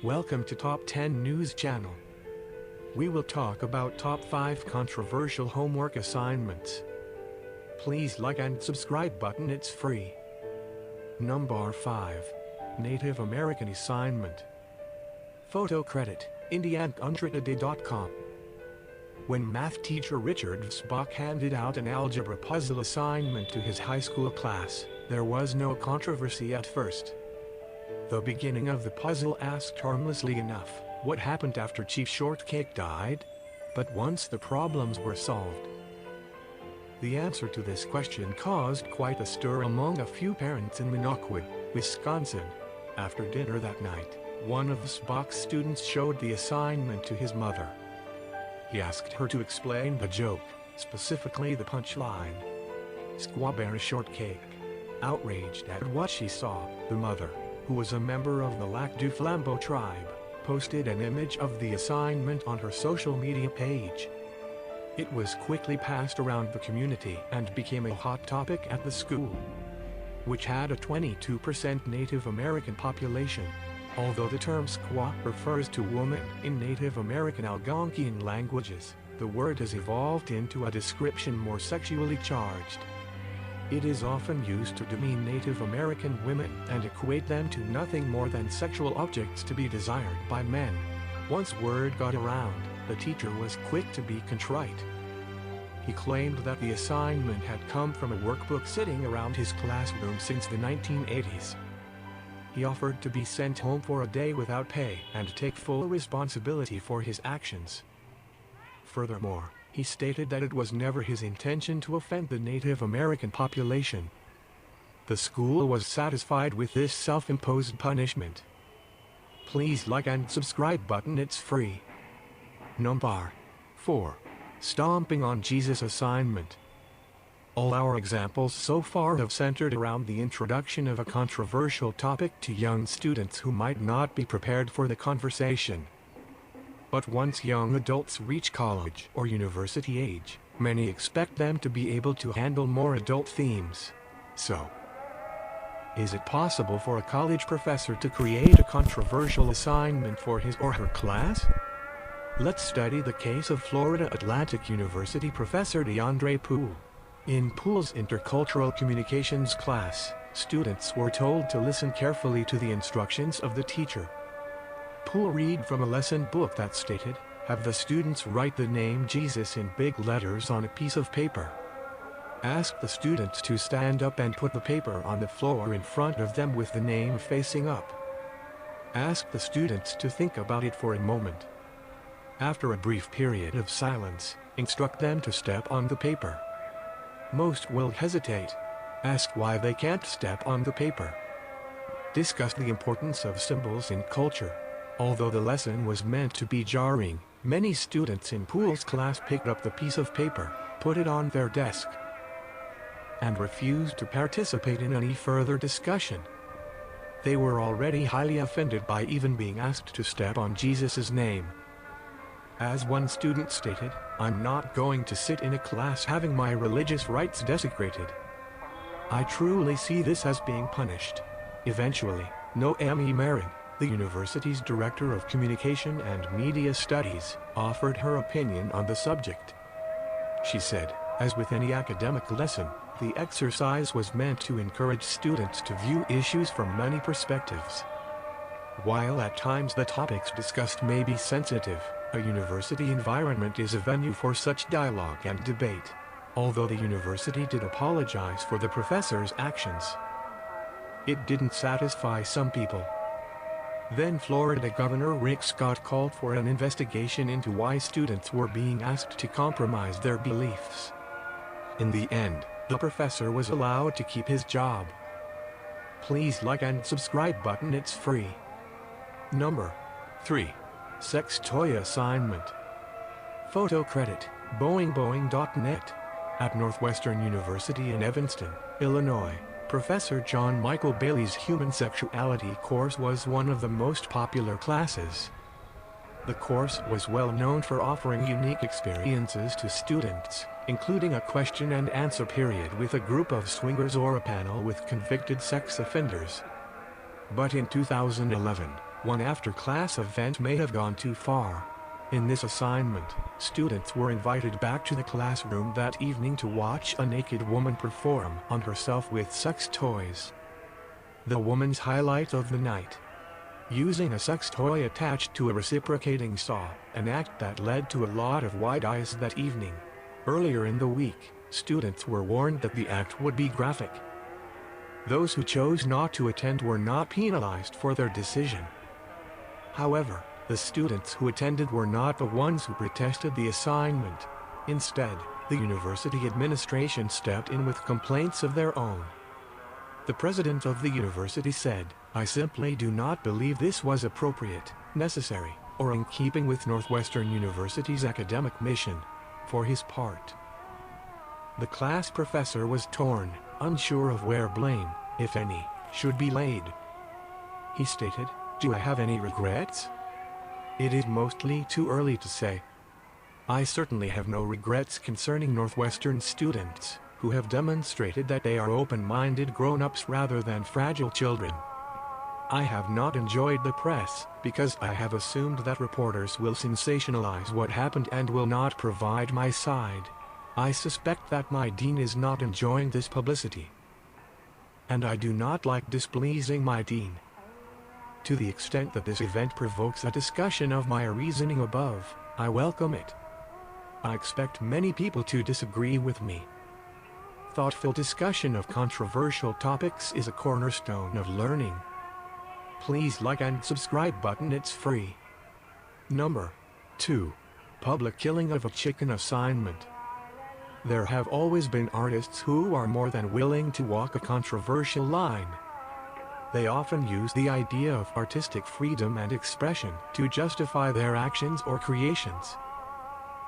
Welcome to Top 10 News Channel. We will talk about top 5 controversial homework assignments. Please like and subscribe button, it's free. Number 5. Native American Assignment. Photo credit, indianuntritaday.com. When math teacher Richard Spock handed out an algebra puzzle assignment to his high school class, there was no controversy at first. The beginning of the puzzle asked harmlessly enough, what happened after Chief Shortcake died? But once the problems were solved, the answer to this question caused quite a stir among a few parents in Minocqua, Wisconsin. After dinner that night, one of Spock's students showed the assignment to his mother. He asked her to explain the joke, specifically the punchline. Squawberry Shortcake. Outraged at what she saw, the mother, who was a member of the Lac du Flambeau tribe, posted an image of the assignment on her social media page. It was quickly passed around the community and became a hot topic at the school, which had a 22% Native American population. Although the term squaw refers to woman in Native American Algonquian languages, the word has evolved into a description more sexually charged. It is often used to demean Native American women and equate them to nothing more than sexual objects to be desired by men. Once word got around, the teacher was quick to be contrite. He claimed that the assignment had come from a workbook sitting around his classroom since the 1980s. He offered to be sent home for a day without pay and take full responsibility for his actions. Furthermore, he stated that it was never his intention to offend the Native American population. The school was satisfied with this self-imposed punishment. Please like and subscribe button, it's free. Number 4. Stomping on Jesus assignment. All our examples so far have centered around the introduction of a controversial topic to young students who might not be prepared for the conversation. But once young adults reach college or university age, many expect them to be able to handle more adult themes. So, is it possible for a college professor to create a controversial assignment for his or her class? Let's study the case of Florida Atlantic University professor DeAndre Poole. In Poole's intercultural communications class, students were told to listen carefully to the instructions of the teacher. Poole read from a lesson book that stated, have the students write the name Jesus in big letters on a piece of paper. Ask the students to stand up and put the paper on the floor in front of them with the name facing up. Ask the students to think about it for a moment. After a brief period of silence, instruct them to step on the paper. Most will hesitate. Ask why they can't step on the paper. Discuss the importance of symbols in culture. Although the lesson was meant to be jarring, many students in Poole's class picked up the piece of paper, put it on their desk, and refused to participate in any further discussion. They were already highly offended by even being asked to step on Jesus' name. As one student stated, I'm not going to sit in a class having my religious rights desecrated. I truly see this as being punished. Eventually, Noemi Mering, the university's Director of Communication and Media Studies, offered her opinion on the subject. She said, as with any academic lesson, the exercise was meant to encourage students to view issues from many perspectives. While at times the topics discussed may be sensitive, a university environment is a venue for such dialogue and debate. Although the university did apologize for the professor's actions, it didn't satisfy some people. Then Florida Governor Rick Scott called for an investigation into why students were being asked to compromise their beliefs. In the end, the professor was allowed to keep his job. Please like and subscribe button, it's free. Number 3. Sex toy assignment. Photo credit, boingboing.net. At Northwestern University in Evanston, Illinois, Professor John Michael Bailey's Human Sexuality course was one of the most popular classes. The course was well known for offering unique experiences to students, including a question and answer period with a group of swingers or a panel with convicted sex offenders. But in 2011, one after-class event may have gone too far. In this assignment, students were invited back to the classroom that evening to watch a naked woman perform on herself with sex toys. The woman's highlight of the night: using a sex toy attached to a reciprocating saw, an act that led to a lot of wide eyes that evening. Earlier in the week, students were warned that the act would be graphic. Those who chose not to attend were not penalized for their decision. However, the students who attended were not the ones who protested the assignment. Instead, the university administration stepped in with complaints of their own. The president of the university said, "I simply do not believe this was appropriate, necessary, or in keeping with Northwestern University's academic mission." For his part, the class professor was torn, unsure of where blame, if any, should be laid. He stated, "Do I have any regrets? It is mostly too early to say. I certainly have no regrets concerning Northwestern students, who have demonstrated that they are open-minded grown-ups rather than fragile children. I have not enjoyed the press, because I have assumed that reporters will sensationalize what happened and will not provide my side. I suspect that my dean is not enjoying this publicity. And I do not like displeasing my dean. To the extent that this event provokes a discussion of my reasoning above, I welcome it. I expect many people to disagree with me. Thoughtful discussion of controversial topics is a cornerstone of learning. Please like and subscribe button, it's free." Number 2. Public killing of a chicken assignment. There have always been artists who are more than willing to walk a controversial line. They often use the idea of artistic freedom and expression to justify their actions or creations.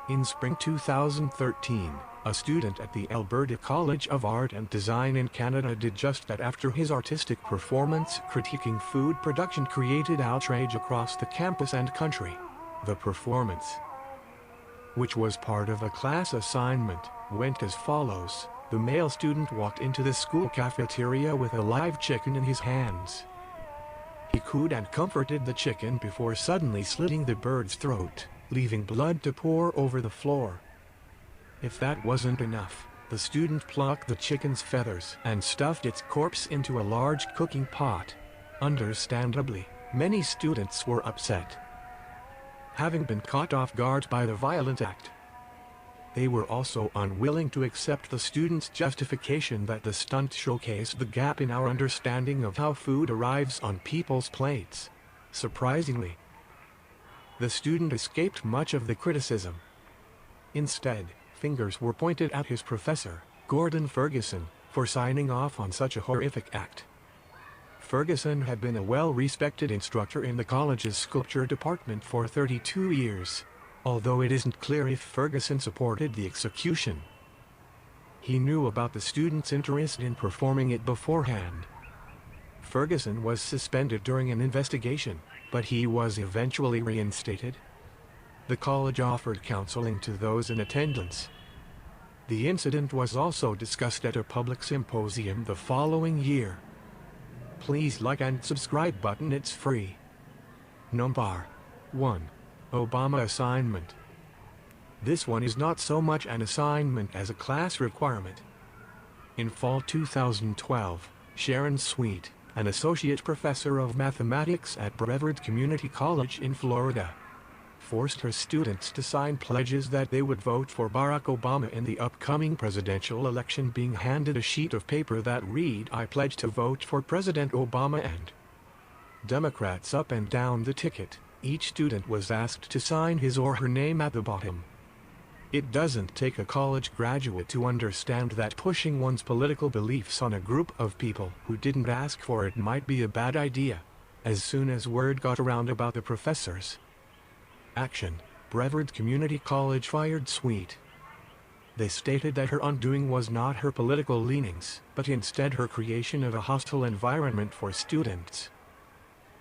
In spring 2013, a student at the Alberta College of Art and Design in Canada did just that after his artistic performance critiquing food production created outrage across the campus and country. The performance, which was part of a class assignment, went as follows. The male student walked into the school cafeteria with a live chicken in his hands. He cooed and comforted the chicken before suddenly slitting the bird's throat, leaving blood to pour over the floor. If that wasn't enough, the student plucked the chicken's feathers and stuffed its corpse into a large cooking pot. Understandably, many students were upset, having been caught off guard by the violent act. They were also unwilling to accept the student's justification that the stunt showcased the gap in our understanding of how food arrives on people's plates. Surprisingly, the student escaped much of the criticism. Instead, fingers were pointed at his professor, Gordon Ferguson, for signing off on such a horrific act. Ferguson had been a well-respected instructor in the college's sculpture department for 32 years, although it isn't clear if Ferguson supported the execution. He knew about the student's interest in performing it beforehand. Ferguson was suspended during an investigation, but he was eventually reinstated. The college offered counseling to those in attendance. The incident was also discussed at a public symposium the following year. Please like and subscribe button, it's free. Number 1. Obama assignment. This one is not so much an assignment as a class requirement. In fall 2012, Sharon Sweet, an associate professor of mathematics at Brevard Community College in Florida, forced her students to sign pledges that they would vote for Barack Obama in the upcoming presidential election, being handed a sheet of paper that read, "I pledge to vote for President Obama," and Democrats up and down the ticket. Each student was asked to sign his or her name at the bottom. It doesn't take a college graduate to understand that pushing one's political beliefs on a group of people who didn't ask for it might be a bad idea. As soon as word got around about the professor's action, Brevard Community College fired Sweet. They stated that her undoing was not her political leanings, but instead her creation of a hostile environment for students.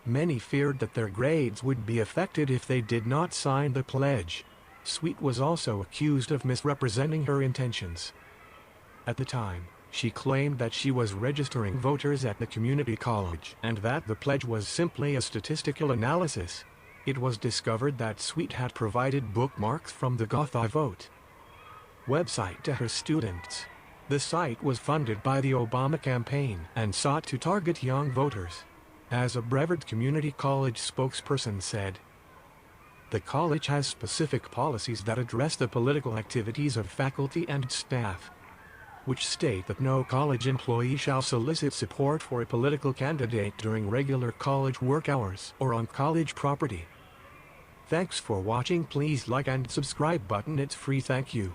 Many feared that their grades would be affected if they did not sign the pledge. Sweet was also accused of misrepresenting her intentions. At the time, She claimed that she was registering voters at the community college and that the pledge was simply a statistical analysis. It was discovered that Sweet had provided bookmarks from the Goth I Vote website to her students. The site was funded by the Obama campaign and sought to target young voters. As a Brevard Community College spokesperson said, "The college has specific policies that address the political activities of faculty and staff, which state that no college employee shall solicit support for a political candidate during regular college work hours or on college property." Thanks for watching. Please like and subscribe button. It's free. Thank you.